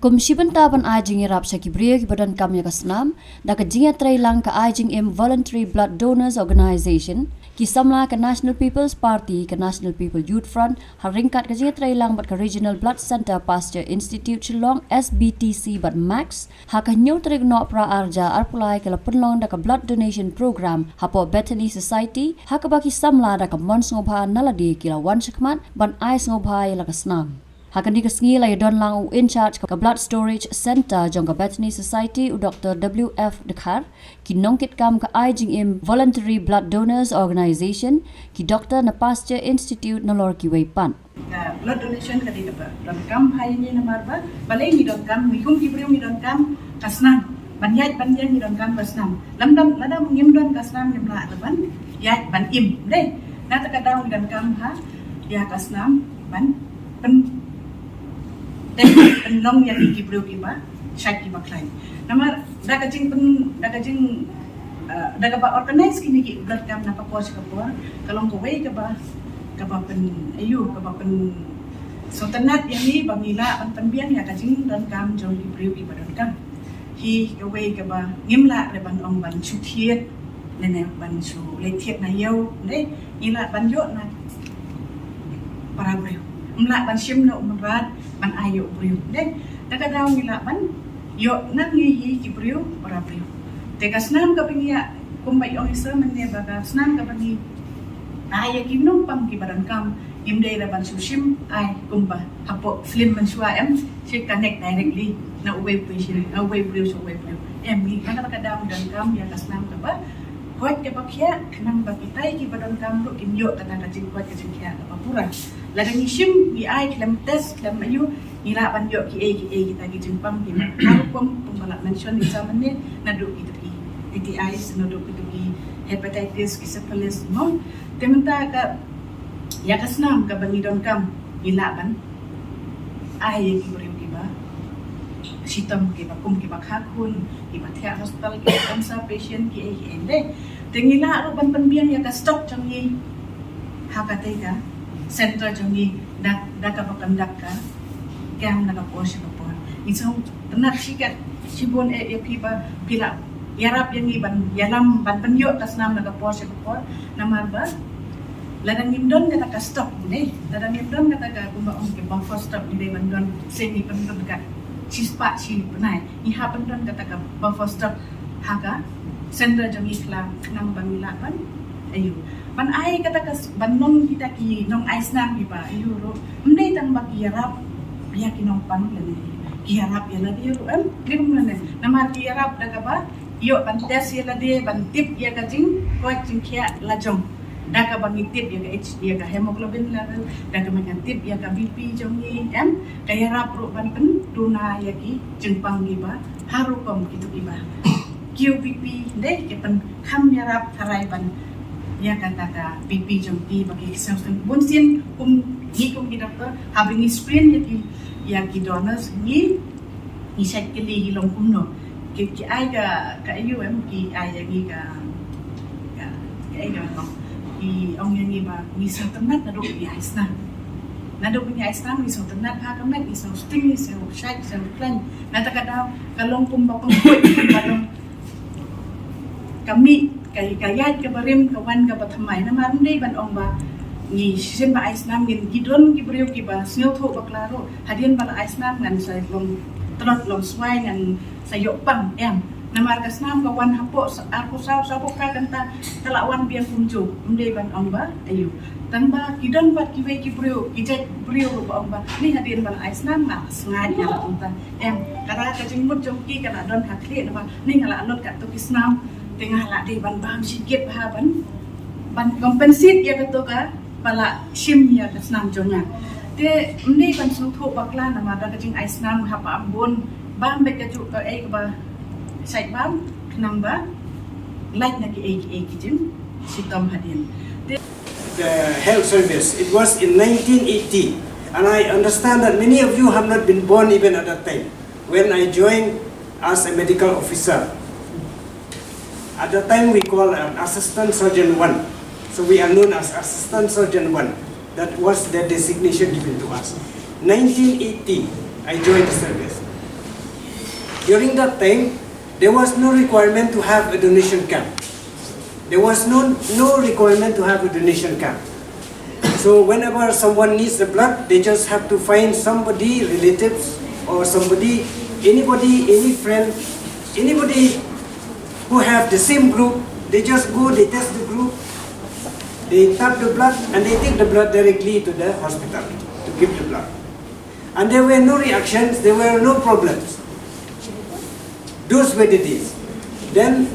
Komisiban taban ajing irap sa kibriyo kibadan kamya kasnam, da kajinga trailang ka ajing Voluntary Blood Donors Organization, kisamla ka National People's Party, ka National People Youth Front, haringkat kajinga trailang bat ka Regional Blood Center Pasteur Institute Shillong SBTC bat Max, haka nyo trig no pra arja arpulai kala punlong da ka Blood Donation Program, hapo Bethany Society, haka baki samla da ka mons ngobha naladi kila wan shakmat, ban ais ngobha ila kasnam. Hakan di kesngi la don lang in charge ka Blood Storage Center jong ka Bethany Society u Dr. W.F. Dkhar ki nongkit kam ka IJM Voluntary Blood Donors Organization ki Dr. na Pasteur Institute na lor kiwei pan. Blood donation ka dito ba? Don kam hay ni na marba balay ni don kam mi kum kibriyo ni don kam kasnam banyat ni don kam kasnam lamdam ladam ngim don kasnam ngim la ban yat ban im deh nata ka daw don kam ha ya kasnam ban pen long yang kibriyo kiba syak kiba klein namar daga jing daga ba organize kini ki blood cam na papos ka po kalong ko way ka ba pen ayu ka ba pen so tanat yang ni bangila an panbian ya ka jing dan cam jong kibriyo kiba dan cam hi ka way ka ba ngimla le ban ong ban chu thiet ne ban chu le thiet na yo ne ila ban yo na para brio mla ban sim no umrat ban ayo brio deh daga daw nila ban yo nang ngi ki brio para brio te kasnam ka pingia kumbay ong isa man ne baga snam ka pani ay ki nung pang ki badan kam imde ra ban sushim ay kumba hapo film man shwa em she connect directly na uwe brio na uwe brio so uwe brio em ni kana ka daw dan kam ya kasnam ka ba kuat ke bakya kanang bakitai ki badan kam ro kinyo kata ka jing kuat ke jing kya ka pura ladang isim di ai kilam test kilam ayu nila ban yo ki kita ki jempang ki kalau pun pembalap mention di zaman ni nadu kita ki ATI nadu kita ki hepatitis ki syphilis mo tementa ka ya kasnam ka bangi don kam nila ban ai ki beri ki ba sitam ki ba kum ki ba khakun ki ba thia hospital ki cancer patient ki ende tengila ro ban panbian ya ka stock changi hakate ka center jongi dak ka pakandak ka kam na ka posya ka pon isong tanak sikat sibon e pipa pila yarap yang iban yalam ban panyo kasnam na ka posya ka pon namar ba ladang indon kata ka stop ni ladang indon kata ka kumbaong ke bang first stop ni ban don seni pendon ka cispa si penai ni ha pendon kata ka bang first stop haga center jongi klang nang bangilapan ayu ban ai kata kas ban nong kita ki nong ais nam ki ba euro mdai tang bak yarap biya ki nong pan le ki yarap ya la euro em lim ne namar ki yarap daga ba yo ban tes ya la de ban tip ya ka jing ko jing kya la jong daga ban tip ya ka hd ya ka hemoglobin level daga man tip ya ka bp jong ni em ka yarap ro ban pen tuna ya ki jing pang ki ba haru kom ki tu ki ba qpp de ke pen kham yarap tharai ban ya kata ka pipi jongti bagi kesehatan bonsin ni kum ki doktor having experience ya ki donors ni set ke li long kumno ki ai ka ayu em ki ai ni ka ai ga no ki ong yang ni ba ni sa tanat na do ki isna na do ki isna ni so tanat ha kam ni so sting ni so shake so plan na ta ka daw kalong kum ba pang balong kami kayat ka barim kawan ka pathamai na marum dei ban ong ba ni sim ba ais nam ngin gidon ki brio ki ba snil tho ba klaro hadien ba ais nam ngan sa long trot long swai ngan sa yo pang em na mar ka snam kawan hapo aku saw ka kanta talawan biang kunjo umdei ban ong ba ayu tanpa gidon bat kiwei ki brio ijek brio ba ong ba ni hadien ba ais nam ma sngai ya unta em kara ka jingmut jongki kana don hakli na ba ni ngala anot ka to kisnam tengah lah di ban baham sikit bahaban ban kompensit ya betul ka pala sim ya kesnam jonga te mni ban sutho bakla nama da kajing aisnam hapa ambon bam be ka ju ka ai ba sai bam knam ba like na ki ai kijim sitam hadin the health service. It was in 1980 and I understand that many of you have not been born even at that time when I joined as a medical officer. At the time we call Assistant Surgeon 1. So we are known as Assistant Surgeon 1. That was the designation given to us. 1980, I joined the service. During that time, there was no requirement to have a donation camp. There was no requirement to have a donation camp. So whenever someone needs the blood, they just have to find somebody, relatives, or somebody, anybody, any friend, anybody who have the same group. They just go, they test the group, they tap the blood, and they take the blood directly to the hospital to give the blood. And there were no reactions, there were no problems. Those were the days. Then,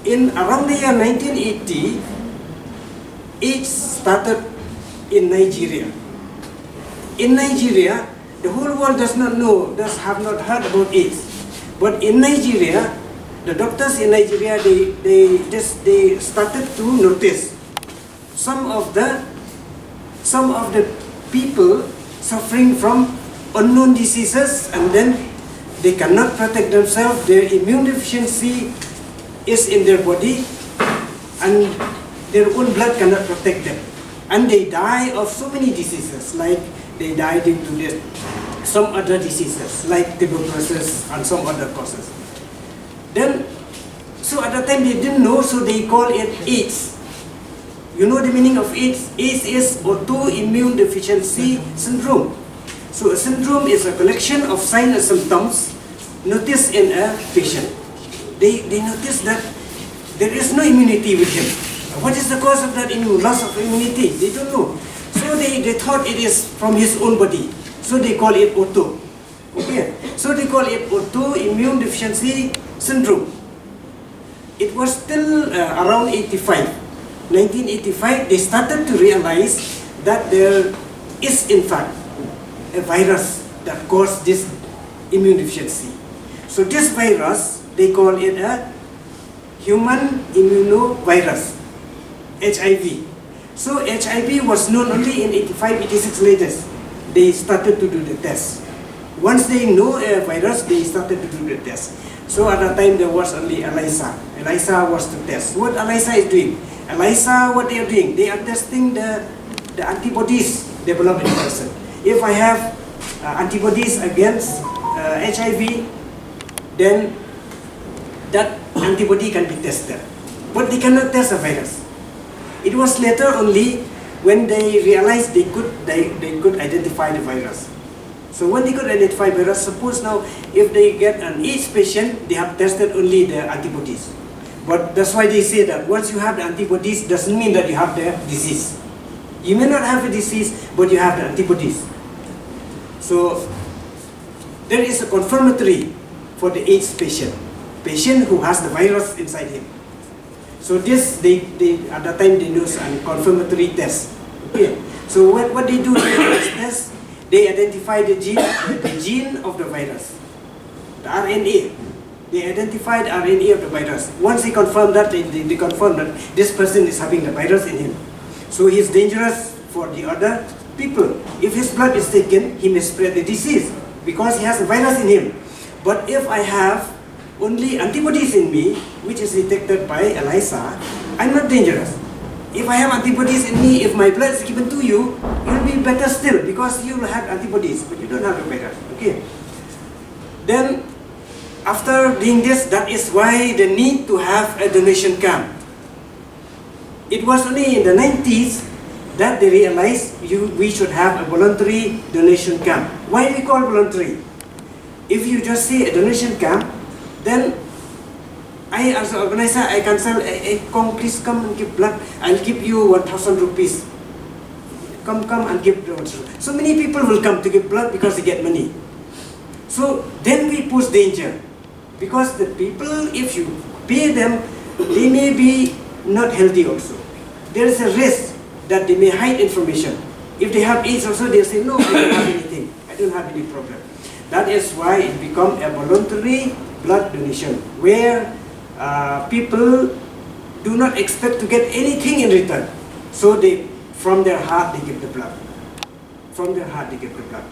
in around the year 1980, AIDS started in Nigeria. In Nigeria, the whole world does not know, have not heard about AIDS. But in Nigeria, the doctors in Nigeria, they started to notice some of the people suffering from unknown diseases, and then they cannot protect themselves. Their immune deficiency is in their body, and their own blood cannot protect them, and they die of so many diseases, like they died due to some other diseases like tuberculosis and some other causes. Then, so at the time they didn't know, so they call it AIDS. You know the meaning of AIDS? AIDS is autoimmune deficiency syndrome. So a syndrome is a collection of signs and symptoms noticed in a patient. They notice that there is no immunity with him. What is the cause of that loss of immunity? They don't know. So they thought it is from his own body. So they call it auto. Okay. So they call it autoimmune deficiency syndrome. It was still around 1985, they started to realize that there is in fact a virus that caused this immune deficiency. So this virus, they call it a human immunovirus, HIV. So HIV was known only in 85, 86 latest. They started to do the test. Once they know a virus, they started to do the test. So at that time there was only ELISA. ELISA was the test. What ELISA is doing? ELISA, what they are doing? They are testing the antibodies developed in a person. If I have antibodies against HIV, then that antibody can be tested. But they cannot test a virus. It was later only when they realized they could identify the virus. So when they could identify virus, suppose now if they get an AIDS patient, they have tested only the antibodies. But that's why they say that once you have the antibodies, doesn't mean that you have the disease. You may not have a disease, but you have the antibodies. So there is a confirmatory for the AIDS patient who has the virus inside him. So this, they at that time they use a confirmatory test. Okay. So what they do in this test, they identify the gene of the virus, the RNA. They identify the RNA of the virus. Once they confirm that, they confirm that this person is having the virus in him. So he is dangerous for the other people. If his blood is taken, he may spread the disease because he has a virus in him. But if I have only antibodies in me, which is detected by ELISA, I'm not dangerous. If I have antibodies in me, if my blood is given to you, you'll be better still because you will have antibodies, but you don't have the virus. Okay. Then, after doing this, that is why the need to have a donation camp. It was only in the 90s that they realized we should have a voluntary donation camp. Why we call voluntary? If you just say a donation camp, then I as an organizer, I can say, hey, please come and give blood. I'll give you 1,000 rupees. Come and give blood. So many people will come to give blood because they get money. So then we pose danger. Because the people, if you pay them, they may be not healthy also. There is a risk that they may hide information. If they have AIDS also, they'll say, no, I don't have anything. I don't have any problem. That is why it becomes a voluntary blood donation, where people do not expect to get anything in return. So they, from their heart, they give the blood. From their heart, they give the blood.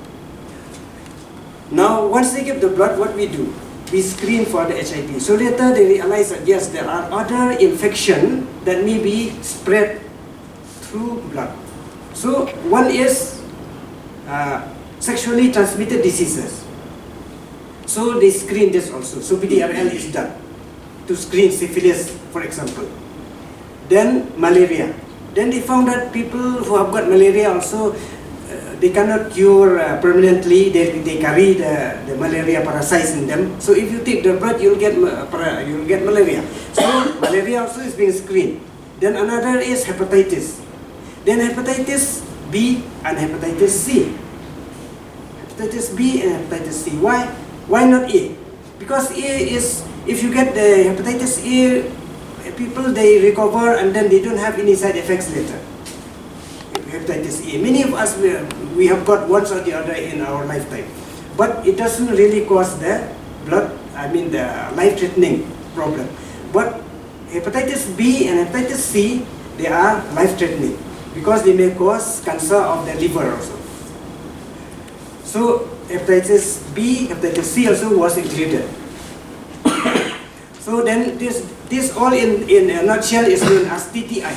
Now, once they give the blood, what we do? We screen for the HIV. So later they realize that yes, there are other infections that may be spread through blood. So one is sexually transmitted diseases. So they screen this also. So BDRL is done to screen syphilis, for example. Then malaria. Then they found that people who have got malaria also, they cannot cure permanently. They carry the malaria parasites in them. So if you take the blood, you'll get malaria. So malaria also is being screened. Then another is hepatitis. Then hepatitis B and hepatitis C. Hepatitis B and hepatitis C. Why? Why not A? Because A is, if you get the hepatitis A, people they recover and then they don't have any side effects later. Hepatitis A. Many of us we have got once or the other in our lifetime, but it doesn't really cause the the life-threatening problem. But hepatitis B and hepatitis C, they are life-threatening because they may cause cancer of the liver also. So hepatitis B, hepatitis C also was included. So then this all in a nutshell is known as TTI.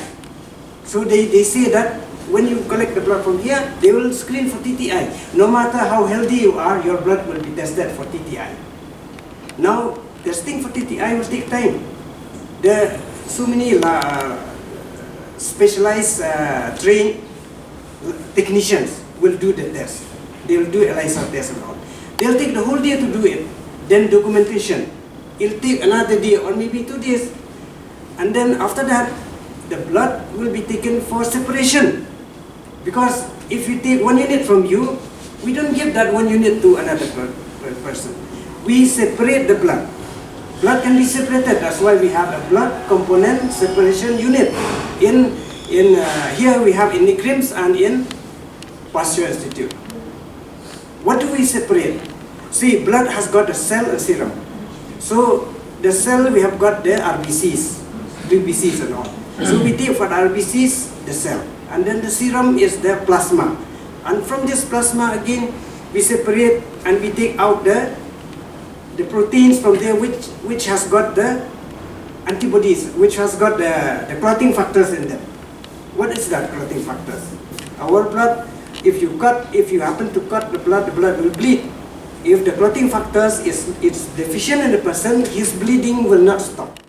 So they say that when you collect the blood from here, they will screen for TTI. No matter how healthy you are, your blood will be tested for TTI. Now, testing for TTI will take time. There are so many specialized trained technicians will do the test. They will do ELISA test and all. They'll take the whole day to do it. Then documentation. It'll take another day or maybe 2 days. And then after that, the blood will be taken for separation. Because if we take 1 unit from you, we don't give that 1 unit to another person. We separate the blood. Blood can be separated. That's why we have a blood component separation unit. Here we have in NICRIMS and in Pasteur Institute. What do we separate? See, blood has got a cell and serum. So the cell, we have got the RBCs, BBCs and all. So we take for the RBCs, the cell. And then the serum is the plasma. And from this plasma again, we separate and we take out the proteins from there which has got the antibodies, which has got the clotting factors in them. What is that clotting factors? Our blood, if you happen to cut the blood will bleed. If the clotting factors is deficient in the person, his bleeding will not stop.